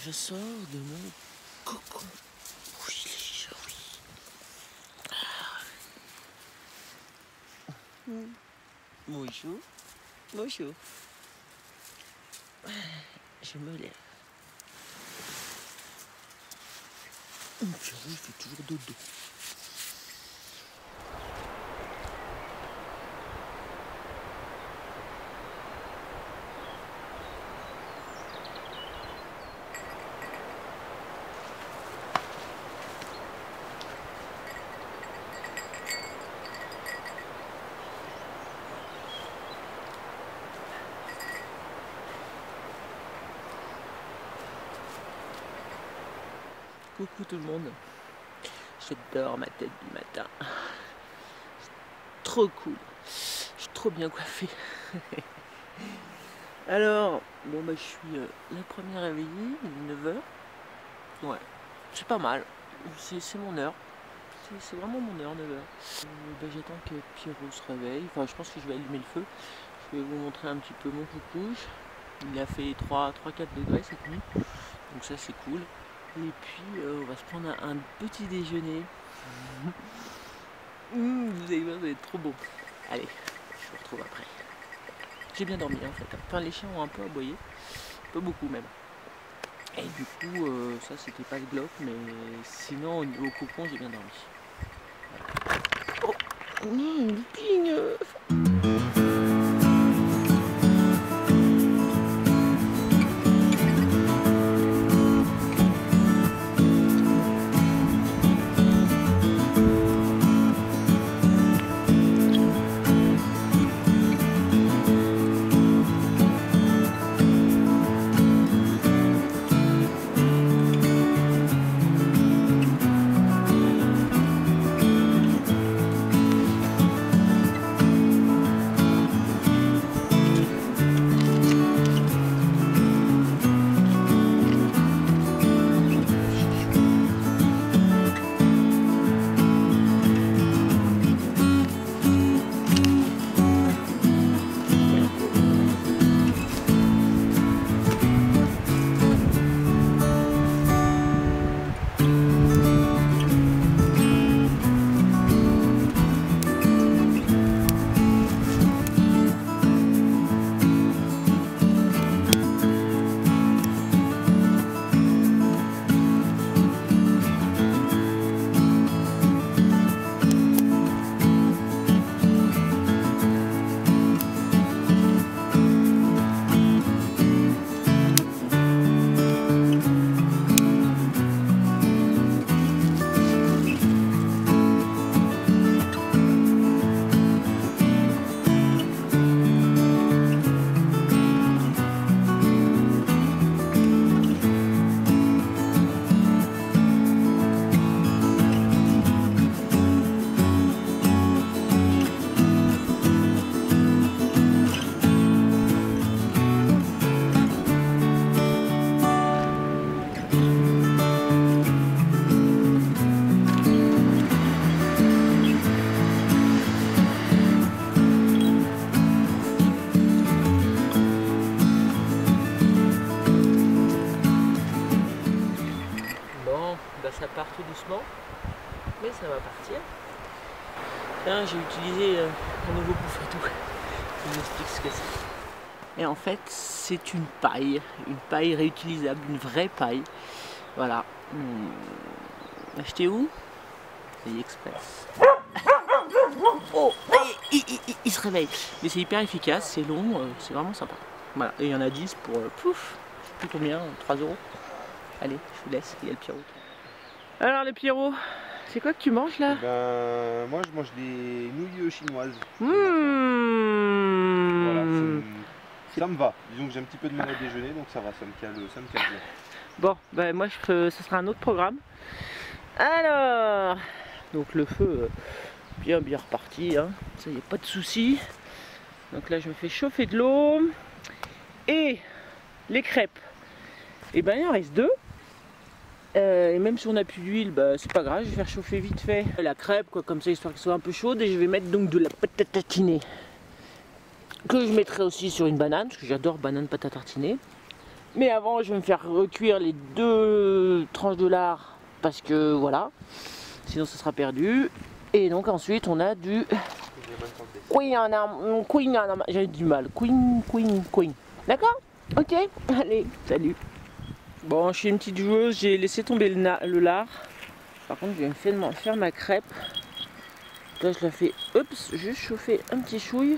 Je sors de mon cocon. Oui, oui. Bonjour. Bonjour. Je me lève. Il fait toujours dodo. Coucou tout le monde. J'adore ma tête du matin. Trop cool. Je suis trop bien coiffée. Alors, bon bah je suis la première réveillée, il est 9 h. Ouais, c'est pas mal. C'est mon heure. C'est vraiment mon heure, 9 h. Bah, j'attends que Pierrot se réveille. Enfin, je pense que je vais allumer le feu. Je vais vous montrer un petit peu mon coucouche. Il a fait 3-4 degrés cette nuit. Donc ça c'est cool. Et puis on va se prendre un petit déjeuner. Vous allez voir, ça va être trop bon. Allez, je vous retrouve après. J'ai bien dormi en fait. Enfin les chiens ont un peu aboyé. Pas beaucoup même. Et du coup ça c'était pas le bloc, mais sinon au niveau cocon j'ai bien dormi. Voilà. Oh, looping. Ça part tout doucement, mais ça va partir. Tiens, j'ai utilisé un nouveau bouffetou. Je vous explique ce que c'est. Et en fait, c'est une paille réutilisable, une vraie paille. Voilà. Acheté où? AliExpress. Oh, il se réveille. Mais c'est hyper efficace, c'est long, c'est vraiment sympa. Voilà. Et il y en a 10 pour pouf, je sais plus combien, 3 €. Allez, je vous laisse, il y a le Pierrot. Alors les Pierrots, c'est quoi que tu manges là? Moi je mange des nouilles chinoises. Voilà, ça me va. Disons que j'ai un petit peu de mal à déjeuner, donc ça va, ça me cale bien. Bon, bah moi ce sera un autre programme. Alors, donc le feu bien reparti, hein. Ça y est, pas de souci. Donc là je me fais chauffer de l'eau. Et les crêpes, et ben il en reste 2. Et même si on n'a plus d'huile, bah, c'est pas grave, je vais faire chauffer vite fait la crêpe, quoi, comme ça, histoire qu'elle soit un peu chaude. Et je vais mettre donc de la pâte à tartiner, que je mettrai aussi sur une banane, parce que j'adore banane pâte à tartiner. Mais avant, je vais me faire recuire les 2 tranches de lard parce que voilà, sinon ça sera perdu. Et donc ensuite, on a du queen, j'ai du mal, queen. D'accord? Ok, allez, salut. Bon, je suis une petite joueuse, j'ai laissé tomber le lard. Par contre, je vais me faire ma crêpe. Là, je la fais, juste chauffer un petit chouille.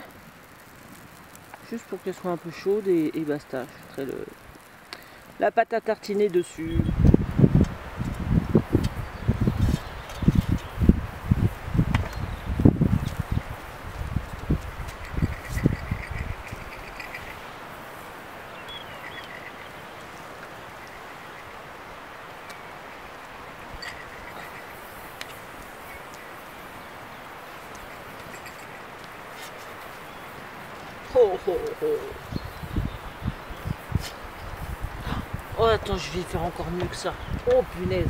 Juste pour qu'elle soit un peu chaude et basta. Je mettrai la pâte à tartiner dessus. Oh, oh, oh. Oh, attends, je vais faire encore mieux que ça. Oh, punaise.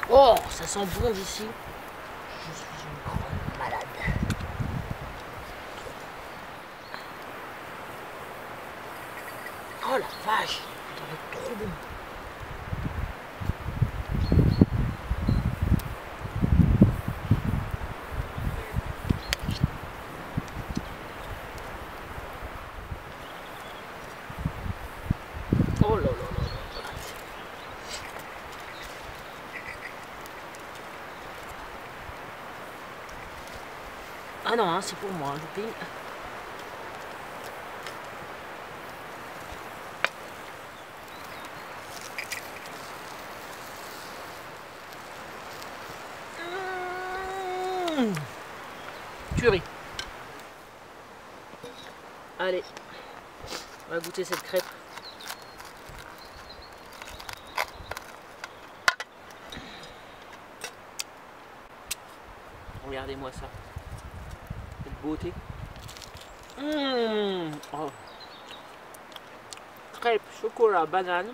Oh, ça sent bon d'ici. Je suis une grande malade. Oh la vache, ça va être trop bon. Oh là là là là. Ah non, hein, c'est pour moi, le pays. Tuerie. Allez, on va goûter cette crêpe. Regardez-moi ça. Cette beauté. Oh. Crêpe, chocolat, banane.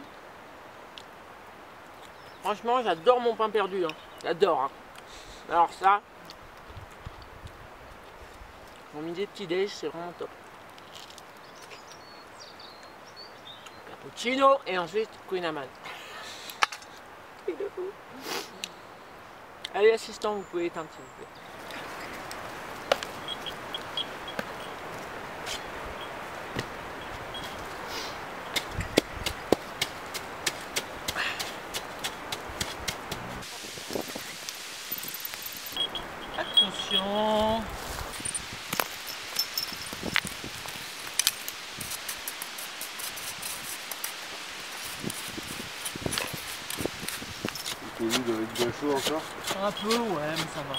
Franchement, j'adore mon pain perdu. Hein. J'adore. Hein. Alors ça, mon midi petit déj, c'est vraiment top. Cappuccino et ensuite Queen Amman. Allez, assistant, vous pouvez éteindre s'il vous plaît. Attention. Le pays doit être bien chaud encore. Un peu, ouais, mais ça va.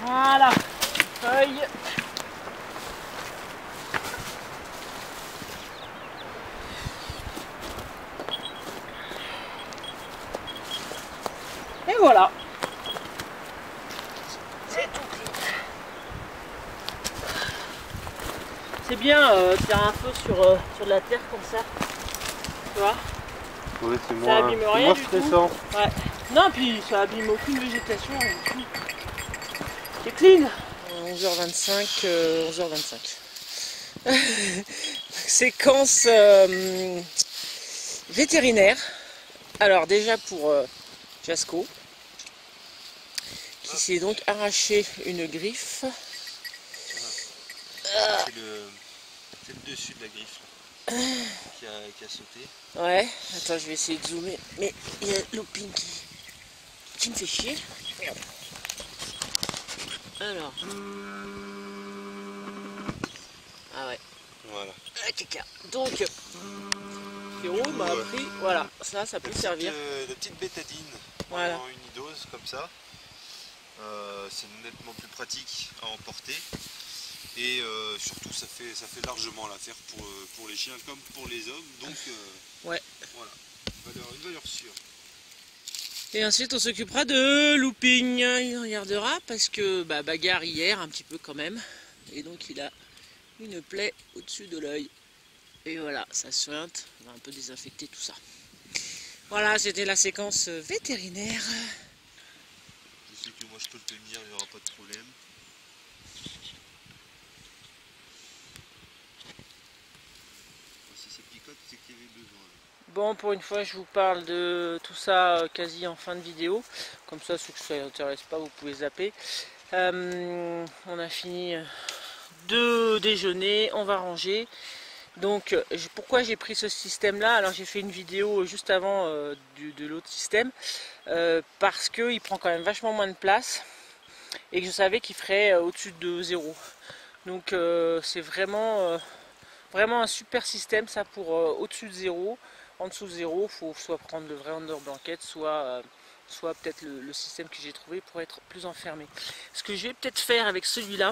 Voilà, feuille. Et voilà. C'est tout clean. C'est bien de faire un feu sur de la terre comme ça. Tu vois? Ouais, c'est Ça moins, abîme c'est rien moins du stressant. tout. Ouais. Non, puis ça abîme aucune végétation. C'est clean. 11h25, 11h25. Séquence vétérinaire. Alors déjà pour Jasco, qui s'est donc arraché une griffe. C'est le dessus de la griffe qui a sauté. Ouais, attends, je vais essayer de zoomer. Mais il y a Looping qui me fait chier. Regarde. Alors. Ah ouais. Voilà. Ah, caca. Donc, Pierrot m'a appris, voilà, ça peut servir. La petite bétadine, Voilà. en unidose comme ça. C'est nettement plus pratique à emporter. Et surtout ça fait largement l'affaire pour les chiens comme pour les hommes. Donc ouais. voilà, une valeur sûre. Et ensuite on s'occupera de looping. Il regardera parce que bagarre hier un petit peu quand même. Et donc il a une plaie au-dessus de l'œil. Et voilà, ça suinte. On va un peu désinfecter tout ça. Voilà, c'était la séquence vétérinaire. Je sais que moi je peux le tenir, il n'y aura pas de problème. Si ça picote, c'est qu'il y avait besoin. Bon, pour une fois, je vous parle de tout ça quasi en fin de vidéo. Comme ça, ceux que ça n'intéresse pas, vous pouvez zapper. On a fini de déjeuner, on va ranger. Donc, pourquoi j'ai pris ce système-là? Alors, j'ai fait une vidéo juste avant de l'autre système. Parce qu'il prend quand même vachement moins de place. Et que je savais qu'il ferait au-dessus de 0. Donc, c'est vraiment un super système, ça, pour au-dessus de 0. En dessous de 0, il faut soit prendre le vrai under blanket, soit peut-être le système que j'ai trouvé pour être plus enfermé. Ce que je vais peut-être faire avec celui-là,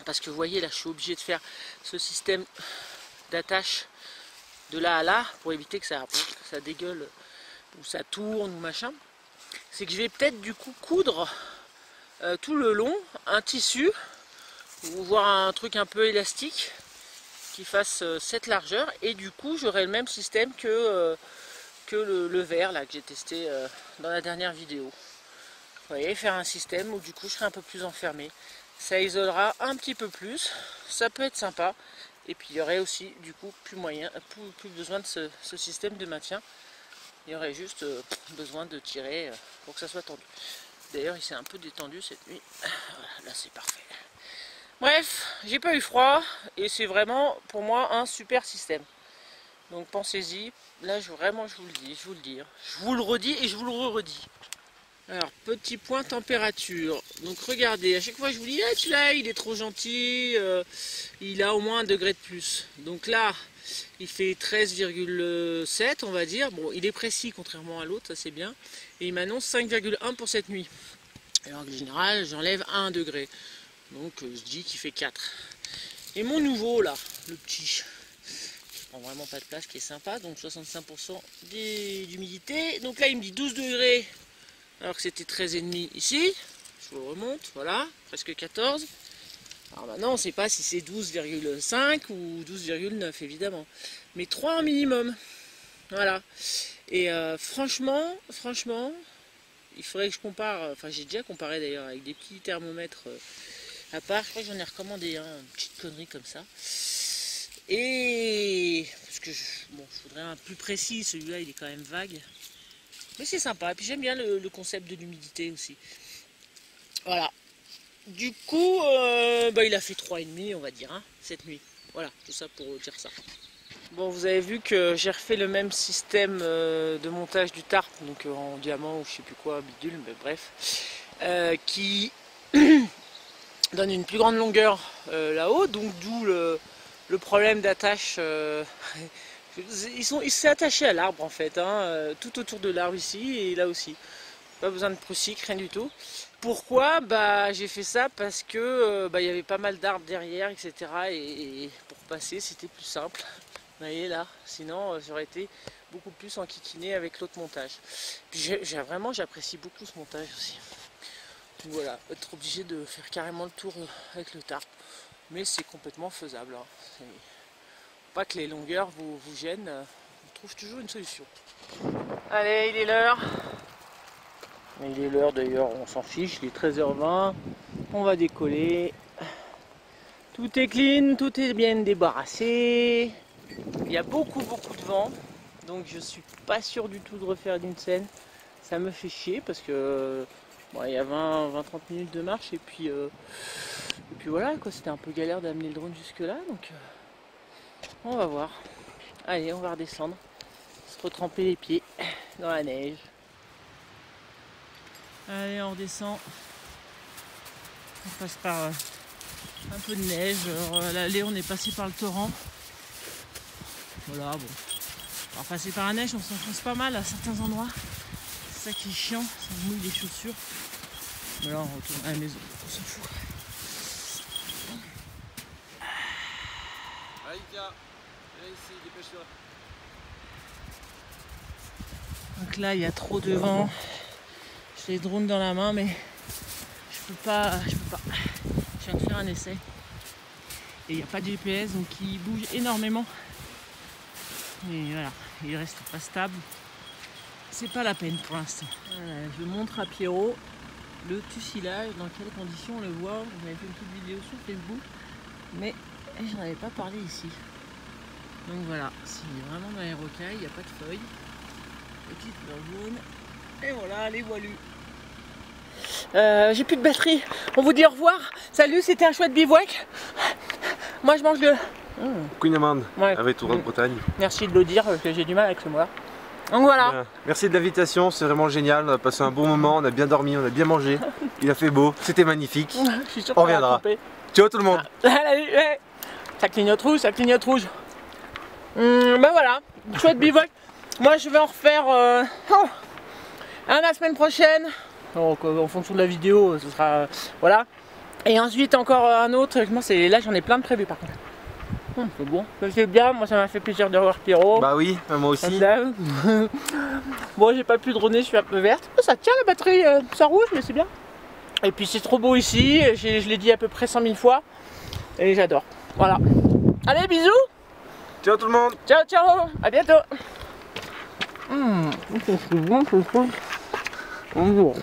parce que vous voyez là, je suis obligé de faire ce système d'attache de là à là, pour éviter que ça dégueule ou ça tourne ou machin, c'est que je vais peut-être du coup coudre tout le long un tissu, ou voir un truc un peu élastique, qui fasse cette largeur, et du coup j'aurai le même système que le verre là que j'ai testé dans la dernière vidéo. Vous voyez, faire un système où du coup je serai un peu plus enfermé, ça isolera un petit peu plus, ça peut être sympa, et puis il y aurait aussi du coup plus besoin de ce système de maintien. Il y aurait juste besoin de tirer pour que ça soit tendu. D'ailleurs il s'est un peu détendu cette nuit, voilà, là c'est parfait. Bref, j'ai pas eu froid et c'est vraiment pour moi un super système. Donc pensez-y, là je vous le dis, je vous le redis et je vous le redis. Alors petit point température, donc regardez, à chaque fois je vous dis, celui-là il est trop gentil, il a au moins 1 degré de plus. Donc là il fait 13,7 on va dire, bon il est précis contrairement à l'autre, ça c'est bien. Et il m'annonce 5,1 pour cette nuit. Alors en général j'enlève 1 degré. Donc je dis qu'il fait 4. Et mon nouveau là, le petit, qui prend vraiment pas de place, qui est sympa, donc 65% d'humidité. Donc là il me dit 12 degrés, alors que c'était 13,5 ici. Je vous le remonte, voilà, presque 14. Alors maintenant on ne sait pas si c'est 12,5 ou 12,9 évidemment. Mais 3 minimum. Voilà. Et franchement, il faudrait que je compare, enfin j'ai déjà comparé d'ailleurs avec des petits thermomètres. À part, je crois que j'en ai recommandé une petite connerie comme ça. Et parce que je voudrais un plus précis, celui-là il est quand même vague. Mais c'est sympa, et puis j'aime bien le concept de l'humidité aussi. Voilà. Du coup, il a fait 3,5 on va dire, cette nuit. Voilà, tout ça pour dire ça. Bon, vous avez vu que j'ai refait le même système de montage du tarp, donc en diamant ou je sais plus quoi, bidule, mais bref. Qui... donne une plus grande longueur là-haut, donc d'où le problème d'attache. Il s'est attaché à l'arbre en fait, tout autour de l'arbre ici et là aussi. Pas besoin de prussique, rien du tout. Pourquoi? J'ai fait ça parce que il y avait pas mal d'arbres derrière, etc. Et pour passer, c'était plus simple. Vous voyez là, sinon j'aurais été beaucoup plus enquiquiné avec l'autre montage. Puis vraiment, j'apprécie beaucoup ce montage aussi. Donc voilà, être obligé de faire carrément le tour avec le tarp, mais c'est complètement faisable. Pas que les longueurs vous gênent, on trouve toujours une solution. Allez, il est l'heure. Il est l'heure d'ailleurs, on s'en fiche, il est 13h20, on va décoller. Tout est clean, tout est bien débarrassé. Il y a beaucoup de vent, donc je suis pas sûr du tout de refaire une scène. Ça me fait chier parce que il y a 20-30 minutes de marche et puis voilà quoi, c'était un peu galère d'amener le drone jusque là, donc on va voir. Allez, on va redescendre, se retremper les pieds dans la neige. Allez, on redescend, on passe par un peu de neige. Alors, à l'allée on est passé par le torrent, voilà. Bon, alors passer par la neige on s'enfonce pas mal à certains endroits, c'est ça qui est chiant, ça mouille les chaussures. Mais là on retourne à la maison, on s'en fout. Allez, viens ici, dépêche-toi. Donc là il y a trop de vent, J'ai les drones dans la main, mais je peux pas. Je viens de faire un essai. Et il n'y a pas de GPS, donc il bouge énormément. Et voilà, il reste pas stable. C'est pas la peine pour l'instant. Voilà, je montre à Pierrot le tussilage, dans quelles conditions on le voit. J'avais fait une petite vidéo sur Facebook, mais j'en avais pas parlé ici. Donc voilà, c'est vraiment dans les rocailles, il n'y a pas de feuilles. Petite fleur jaune. Et voilà, les voilus. J'ai plus de batterie. On vous dit au revoir. Salut, c'était un chouette bivouac. Moi je mange le... Queen Amand, Ouais. avec Tour de Bretagne. Merci de le dire, parce que j'ai du mal avec ce mot-là. Donc voilà. Bien. Merci de l'invitation, c'est vraiment génial. On a passé un bon moment, on a bien dormi, on a bien mangé. Il a fait beau, c'était magnifique. Je suis sûr On qu'on va reviendra. couper. Ciao tout le monde. Ça clignote rouge, ça clignote rouge. Ben voilà, chouette bivouac. Moi je vais en refaire un la semaine prochaine. Donc, en fonction de la vidéo, ce sera voilà. Et ensuite encore un autre. Moi là j'en ai plein de prévus par contre. C'est bon, c'est bien. Moi ça m'a fait plaisir de revoir Pierrot. Bah oui, moi aussi. Bon, j'ai pas pu droner, je suis un peu verte. Ça tient la batterie, ça rouge, mais c'est bien. Et puis c'est trop beau ici. Je l'ai dit à peu près 100 000 fois. Et j'adore. Voilà. Allez, bisous. Ciao tout le monde. Ciao, ciao. À bientôt. C'est bon, c'est bon. Bonjour.